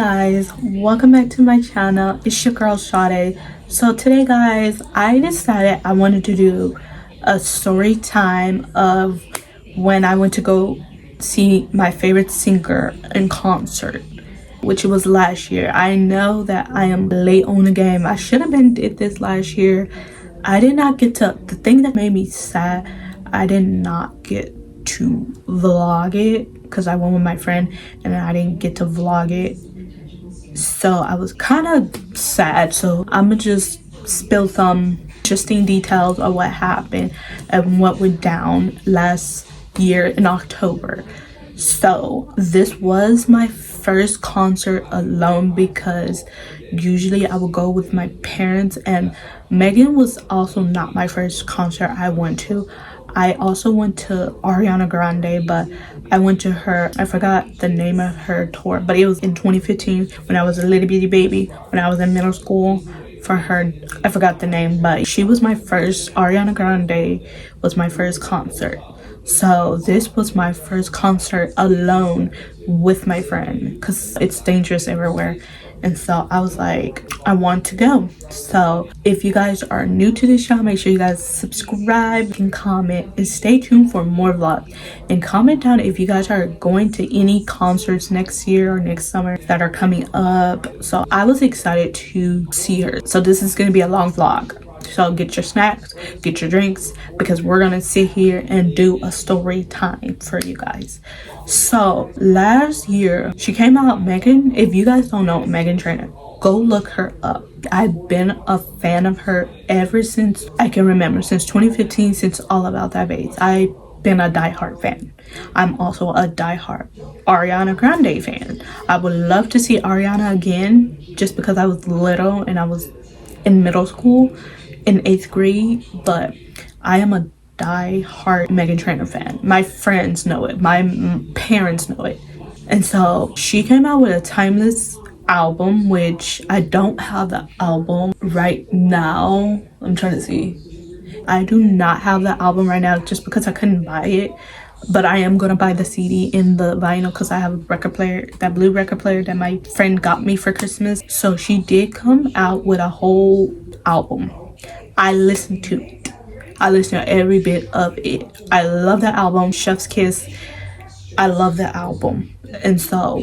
guys, welcome back to my channel. It's your girl Sade. So today guys, I decided I wanted to do a story time of when I went to go see my favorite singer in concert, which was last year. I know that I am late on the game. I should have been did this last year. I did not get to, the thing that made me sad, I did not get to vlog it because I went with my friend and I didn't get to vlog it, so I was kind of sad. So I'm gonna just spill some interesting details of what happened and what went down last year in October. So this was my first concert alone because usually I would go with my parents, and Meghan was also not my first concert I went to. I also went to Ariana Grande, but I went to her, I forgot the name of her tour, but it was in 2015 when I was a little bitty baby, when I was in middle school. For her, I forgot the name, but she was my first, Ariana Grande was my first concert. So this was my first concert alone with my friend because it's dangerous everywhere. And so I was like, I want to go. So if you guys are new to this channel, make sure you guys subscribe and comment and stay tuned for more vlogs. And comment down if you guys are going to any concerts next year or next summer that are coming up. So I was excited to see her. So this is going to be a long vlog. So get your snacks, get your drinks, because we're gonna sit here and do a story time for you guys. So last year she came out, Meghan. If you guys don't know Meghan Trainor, go look her up. I've been a fan of her ever since I can remember, since 2015, since All About That Bass. I've been a diehard fan. I'm also a diehard Ariana Grande fan. I would love to see Ariana again, just because I was little and I was in middle school in 8th grade, but I am a die-hard Meghan Trainor fan. My friends know it, my parents know it. And so she came out with a Timeless album, which I don't have the album right now. I'm trying to see. I do not have the album right now just because I couldn't buy it, but I am gonna buy the CD in the vinyl because I have a record player, that blue record player that my friend got me for Christmas. So she did come out with a whole album. I listened to it. I listened to every bit of it. I love that album, Chef's Kiss. I love that album. And so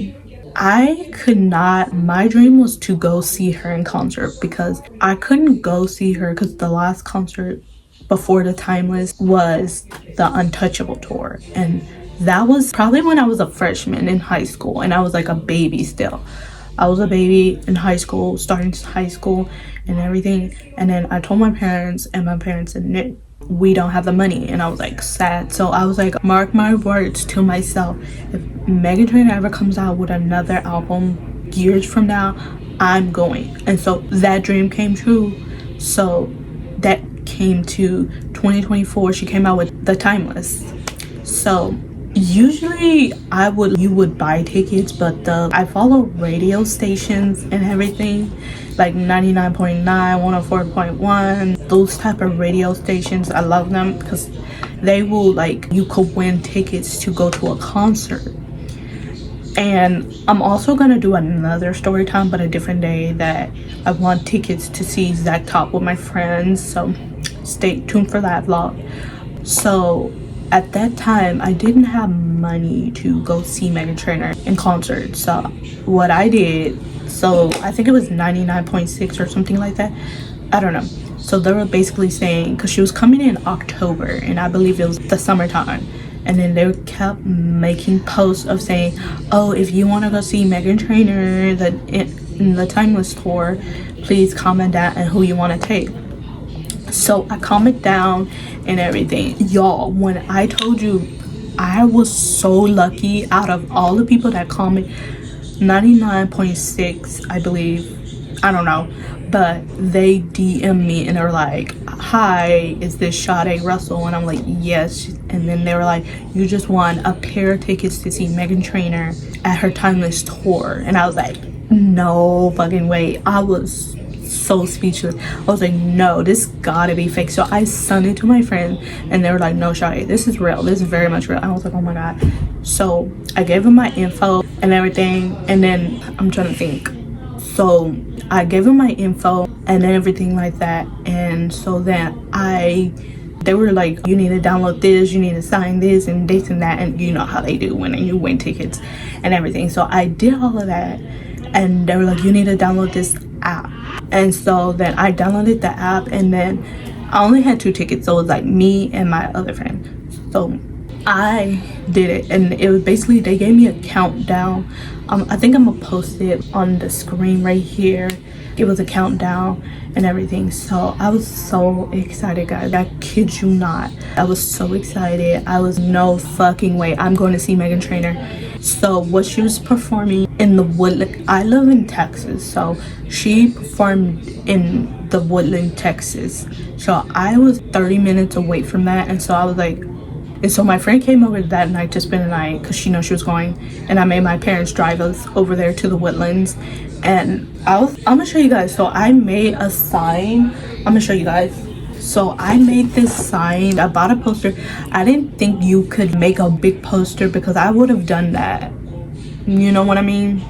I could not, my dream was to go see her in concert because I couldn't go see her because the last concert before the Timeless was the Untouchable tour. And that was probably when I was a freshman in high school and I was like a baby still. I was a baby in high school, starting high school and everything. And then I told my parents, and my parents said, "No, we don't have the money." And I was like sad. So I was like, mark my words to myself, if Meghan Trainor ever comes out with another album years from now, I'm going. And so that dream came true. So that came to 2024. She came out with the Timeless. So usually you would buy tickets, but I follow radio stations and everything, like 99.9, 104.1, those type of radio stations. I love them because they will, like, you could win tickets to go to a concert. And I'm also gonna do another story time, but a different day, that I want tickets to see Zach Top with my friends. So stay tuned for that vlog. So at that time, I didn't have money to go see Meghan Trainor in concert. So what I did, so I think it was 99.6 or something like that. I don't know. So they were basically saying, because she was coming in October, and I believe it was the summertime. And then they kept making posts of saying, oh, if you want to go see Meghan Trainor in the Timeless tour, please comment down and who you want to take. So I comment down and everything. Y'all, when I told you, I was so lucky. Out of all the people that comment, 99.6, I believe, I don't know, but they DM me and they're like, hi, is this Sade Russell? And I'm like, yes. And then they were like, you just won a pair of tickets to see Meghan Trainor at her Timeless tour. And I was like, no fucking way. I was so speechless. I was like, no, this gotta be fake. So I sent it to my friend and they were like, no, Sade, this is real, this is very much real. I was like, oh my god. So I gave him my info and everything, and then I'm trying to think. So I gave him my info and everything like that, and so then they were like, you need to download this, you need to sign this and this and that, and you know how they do when you win tickets and everything. So I did all of that, and they were like, you need to download this app. And so then I downloaded the app, and then I only had 2 tickets, so it was like me and my other friend. So I did it, and it was basically, they gave me a countdown. I think I'm gonna post it on the screen right here. It was a countdown and everything. So I was so excited, guys. I kid you not, I was so excited. I was no fucking way I'm going to see Meghan Trainor. So what she was performing in the Woodland, I live in Texas, so she performed in the Woodland, Texas. So I was 30 minutes away from that, and so I was like, and so my friend came over that night to spend the night because she knows she was going, and I made my parents drive us over there to the Woodlands. And I'm gonna show you guys. So I made a sign. I'm gonna show you guys. So I made this sign. I bought a poster. I didn't think you could make a big poster because I would have done that. You know what I mean?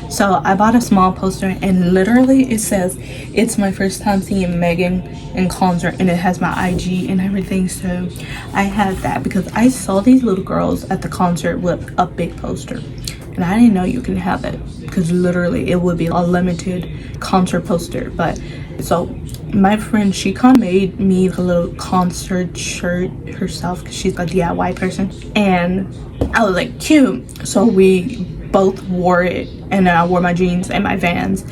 So I bought a small poster, and literally it says, it's my first time seeing Meghan in concert, and it has my IG and everything. So I had that because I saw these little girls at the concert with a big poster, and I didn't know you can have it because literally it would be a limited concert poster. But so my friend, she kind of made me a little concert shirt herself because she's a DIY person, and I was like, cute. So we both wore it, and then I wore my jeans and my Vans,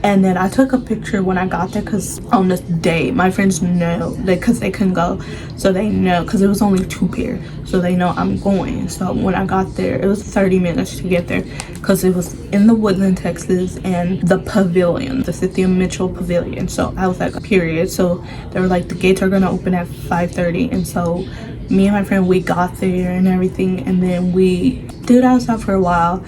and then I took a picture when I got there because on this day my friends know, because they couldn't go, so they know, because it was only 2 pair, so they know I'm going. So when I got there, it was 30 minutes to get there because it was in the Woodland, Texas, and the pavilion, the Cynthia Mitchell pavilion. So I was like, period. So they were like, the gates are gonna open at 5:30, and so me and my friend, we got there and everything, and then we stood outside for a while.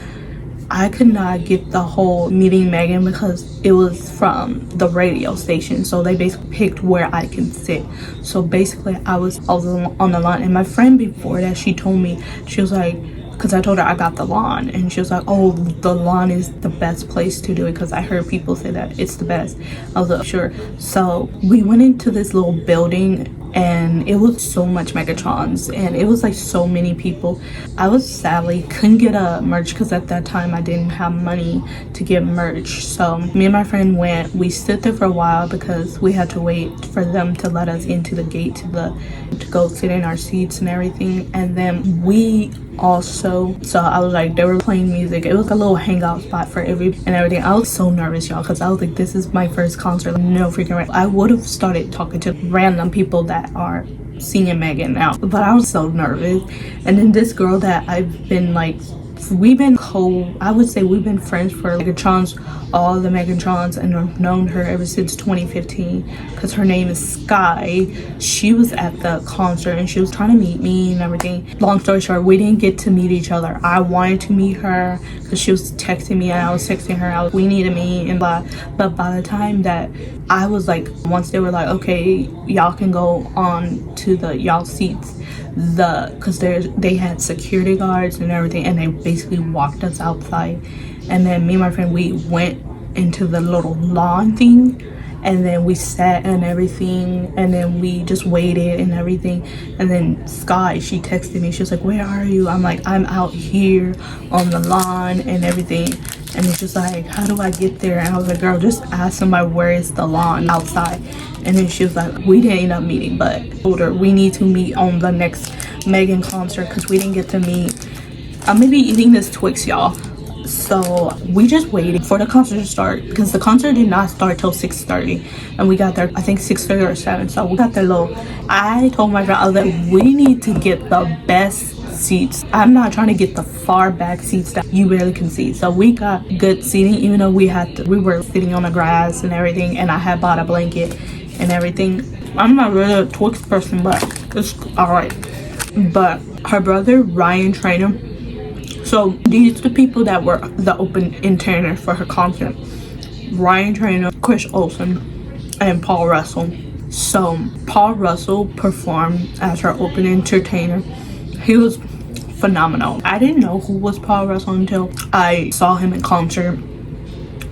I could not get the whole meeting Meghan because it was from the radio station, so they basically picked where I can sit. So basically I was on the lawn, and my friend before that, she told me, she was like, because I told her I got the lawn, and she was like, oh, the lawn is the best place to do it because I heard people say that it's the best. I was like, sure. So we went into this little building, and it was so much Megatrons, and it was like so many people. I was sadly couldn't get a merch because at that time I didn't have money to get merch. So me and my friend went, we stood there for a while because we had to wait for them to let us into the gate to go sit in our seats and everything. And then we also, so I was like, they were playing music. It was a little hangout spot for everything. I was so nervous, y'all, because I was like, this is my first concert, no freaking way. I would have started talking to random people that are singing Meghan now, but I was so nervous. And then this girl that I've been like, I would say we've been friends for Megatrons, all the Megatrons, and I've known her ever since 2015 because her name is Sky. She was at the concert and she was trying to meet me and everything. Long story short, we didn't get to meet each other. I wanted to meet her because she was texting me and I was texting her. We need to meet and blah. But by the time that I was like, once they were like, okay, y'all can go on to y'all seats, because they had security guards and everything, and they basically walked us outside. And then me and my friend, we went into the little lawn thing, and then we sat and everything, and then we just waited and everything. And then Sky, she texted me, she was like, where are you? I'm like, I'm out here on the lawn and everything. And it's just like, how do I get there? And I was like, girl, just ask somebody where is the lawn outside. And then she was like, we didn't end up meeting, but I told her we need to meet on the next Meghan concert because we didn't get to meet. I'm gonna be eating this Twix, y'all. So we just waited for the concert to start because the concert did not start till 6:30, and we got there I think 6:30 or 7. So we got there low. I told my friend, I was like, we need to get the best seats. I'm not trying to get the far back seats that you barely can see. So we got good seating, even though we were sitting on the grass and everything, and I had bought a blanket and everything. I'm not really a Twix person, but it's all right. But her brother Ryan Trainor, so these are the people that were the open entertainer for her concert: Ryan Trainor, Chris Olsen, and Paul Russell. So Paul Russell performed as her open entertainer. He was phenomenal. I didn't know who was Paul Russell until I saw him in concert.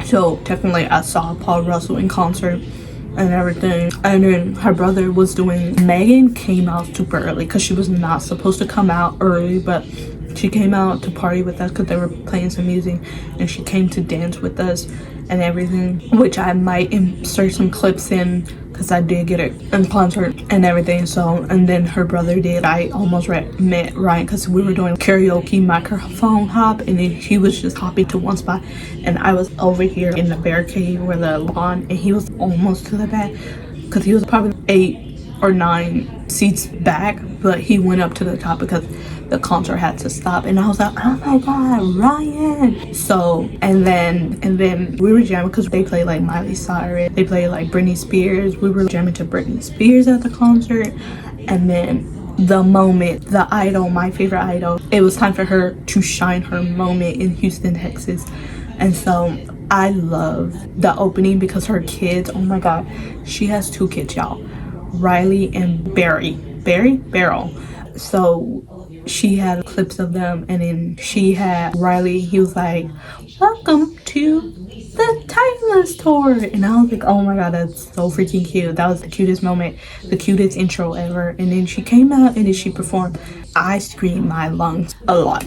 So technically I saw Paul Russell in concert and everything. And then her brother was doing, Meghan came out super early because she was not supposed to come out early, but she came out to party with us because they were playing some music, and she came to dance with us and everything, which I might insert some clips in because I did get it in concert and everything. So, and then her brother did. I almost met Ryan because we were doing karaoke microphone hop, and then he was just hopping to one spot and I was over here in the barricade where the lawn, and he was almost to the back because he was probably 8 or 9 seats back, but he went up to the top because the concert had to stop. And I was like, oh my god, Ryan. So and then we were jamming because they played like Miley Cyrus, they played like Britney Spears. We were jamming to Britney Spears at the concert. And then the moment, the idol, my favorite idol, it was time for her to shine her moment in Houston, Texas. And so I love the opening because her kids, oh my god, she has 2 kids, y'all, Riley and Beryl. So she had clips of them, and then she had Riley, he was like, welcome to the Timeless tour. And I was like, oh my god, that's so freaking cute. That was the cutest moment, the cutest intro ever. And then she came out and then she performed. I screamed my lungs a lot.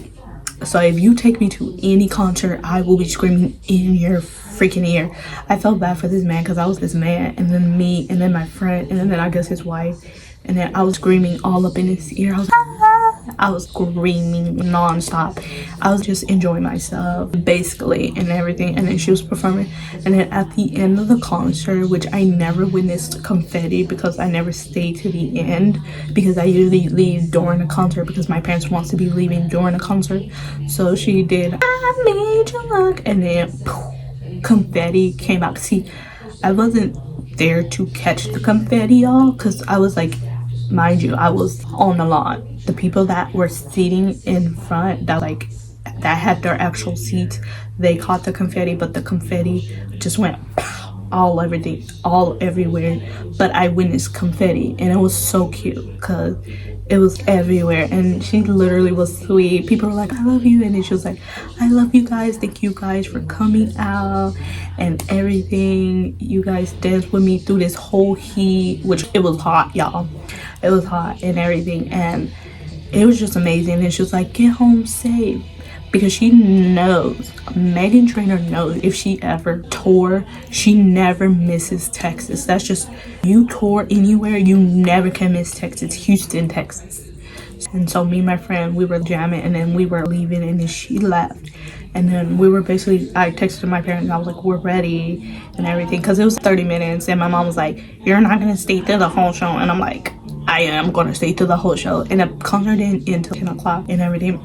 So if you take me to any concert, I will be screaming in your freaking ear. I felt bad for this man because I was this man, and then me, and then my friend, and then I guess his wife, and then I was screaming all up in his ear. I was screaming non-stop. I was just enjoying myself basically and everything. And then she was performing, and then at the end of the concert, which I never witnessed confetti because I never stayed to the end, because I usually leave during the concert because my parents wants to be leaving during the concert. So she did I Made You Look, and then poof, confetti came out. See, I wasn't there to catch the confetti, y'all, because I was like, mind you, I was on the lawn. The people that were sitting in front, that had their actual seats, they caught the confetti, but the confetti just went all everywhere. But I witnessed confetti, and it was so cute because it was everywhere. And she literally was sweet. People were like, I love you, and then she was like, I love you guys, thank you guys for coming out and everything. You guys danced with me through this whole heat, which it was hot, y'all. It was hot and everything, and it was just amazing. And she was like, get home safe, because she knows, Meghan Trainor knows, if she ever tour, she never misses Texas. That's just, you tour anywhere, you never can miss Texas, Houston, Texas. And so me and my friend, we were jamming, and then we were leaving, and then she left. And then we were basically, I texted my parents and I was like, we're ready and everything, because it was 30 minutes. And my mom was like, you're not gonna stay through the whole show. And I'm like, I am gonna stay through the whole show. And the concert didn't end until 10 o'clock and everything.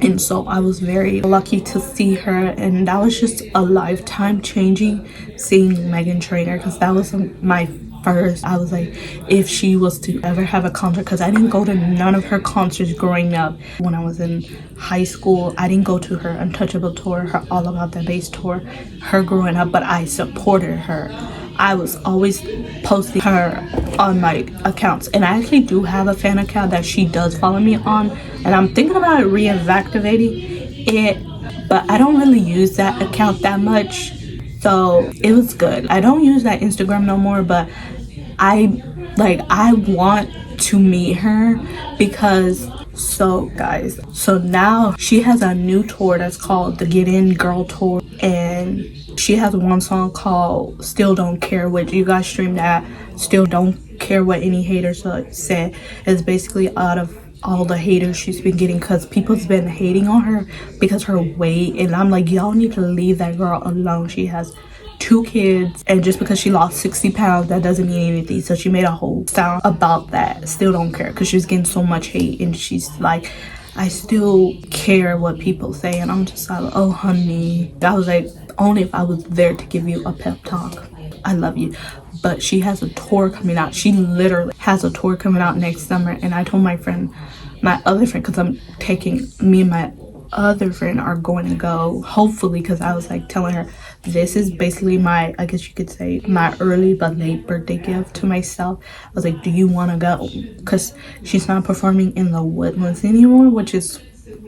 And so I was very lucky to see her, and that was just a lifetime changing seeing Meghan Trainor, because that was my first. I was like, if she was to ever have a concert, because I didn't go to none of her concerts growing up. When I was in high school, I didn't go to her Untouchable tour, her All About That Bass tour, her growing up, but I supported her. I was always posting her on my accounts, and I actually do have a fan account that she does follow me on, and I'm thinking about reactivating it, but I don't really use that account that much, so it was good. I don't use that Instagram no more, but I want to meet her, because so guys, so now she has a new tour that's called the Get In Girl Tour, and she has one song called Still Don't Care, which you guys stream that. Still Don't Care What Any Haters Said. It's basically out of all the haters she's been getting, because people's been hating on her because her weight, and I'm like, y'all need to leave that girl alone. She has 2 kids, and just because she lost 60 pounds, that doesn't mean anything. So she made a whole sound about that, Still Don't Care, because she's getting so much hate, and she's like, I still care what people say. And I'm just like, oh honey, that was like, only if I was there to give you a pep talk. I love you. But she has a tour coming out. She literally has a tour coming out next summer. And I told my friend, my other friend, because I'm taking, me and my other friend are going to go, hopefully, because I was like telling her this is basically my, I guess you could say, my early but late birthday gift to myself. I was like, do you want to go? Because she's not performing in the Woodlands anymore, which is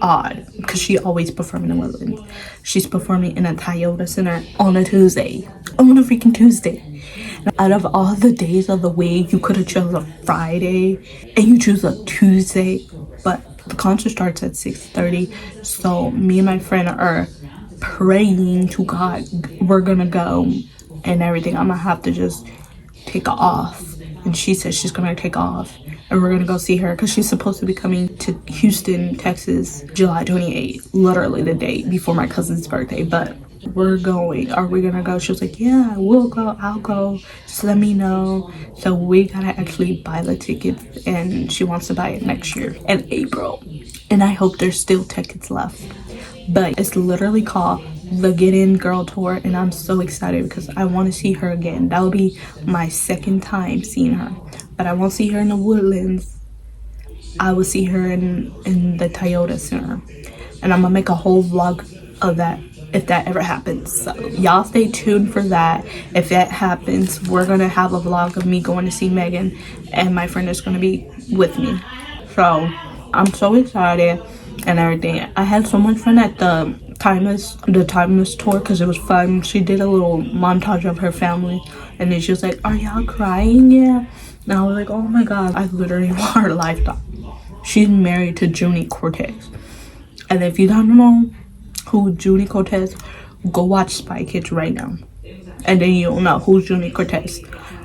odd because she always performed in the Woodlands. She's performing in a Toyota Center on a Tuesday. On a freaking Tuesday. Out of all the days of the week, you could have chose a Friday and you choose a Tuesday, but the concert starts at 6:30. So me and my friend are praying to God we're gonna go and everything. I'm gonna have to just take off, and she says she's gonna take off and we're gonna go see her because she's supposed to be coming to Houston, Texas, July 28th, literally the day before my cousin's birthday. But we're going. Are we gonna go? She was like, yeah, we'll go, I'll go, just let me know. So we gotta actually buy the tickets, and she wants to buy it next year in April, and I hope there's still tickets left. But it's literally called the Get In Girl Tour, and I'm so excited because I want to see her again. That will be my second time seeing her, but I won't see her in the Woodlands. I will see her in the Toyota Center, and I'm gonna make a whole vlog of that if that ever happens. So y'all stay tuned for that. If that happens, we're gonna have a vlog of me going to see Meghan, and my friend is gonna be with me. So I'm so excited and everything. I had so much fun at the timeless tour because it was fun. She did a little montage of her family, and then she was like, are y'all crying yet? And I was like, oh my god, I literally want her lifetime. She's married to Junie Cortez, and if you don't know who Junie Cortez, go watch Spy Kids right now, and then you'll know who's Junie Cortez.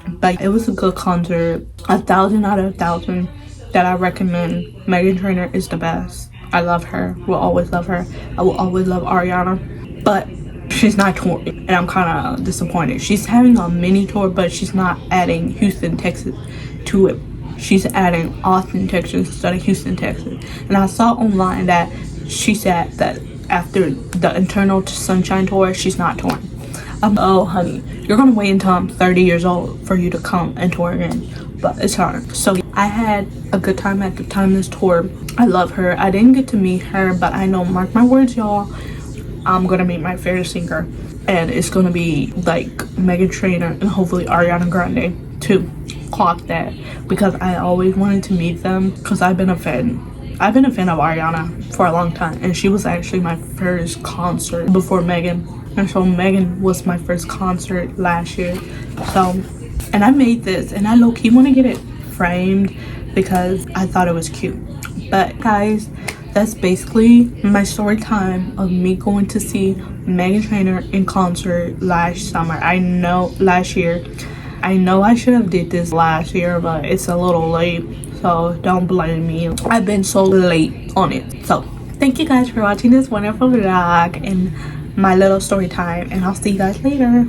But it was a good concert, 1,000 out of 1,000 that I recommend. Meghan Trainor is the best. I love her, will always love her. I will always love Ariana, but she's not touring, and I'm kind of disappointed. She's having a mini tour, but she's not adding Houston, Texas to it. She's adding Austin, Texas instead of Houston, Texas. And I saw online that she said that after the Internal Sunshine tour, she's not touring. Oh honey, you're gonna wait until I'm 30 years old for you to come and tour again, but it's hard. So I had a good time at the timeless tour. I love her. I didn't get to meet her, but I know, mark my words y'all, I'm gonna meet my favorite singer, and it's gonna be like Meghan Trainor and hopefully Ariana Grande too. Clock that, because I always wanted to meet them because I've been a fan of Ariana for a long time, and she was actually my first concert before Meghan. And so Meghan was my first concert last year. So, and I made this, and I low-key want to get it framed because I thought it was cute. But guys, that's basically my story time of me going to see Meghan Trainor in concert last summer. Last year. I know I should have did this last year, but it's a little late, so don't blame me. I've been so late on it. So thank you guys for watching this wonderful vlog and my little story time, and I'll see you guys later.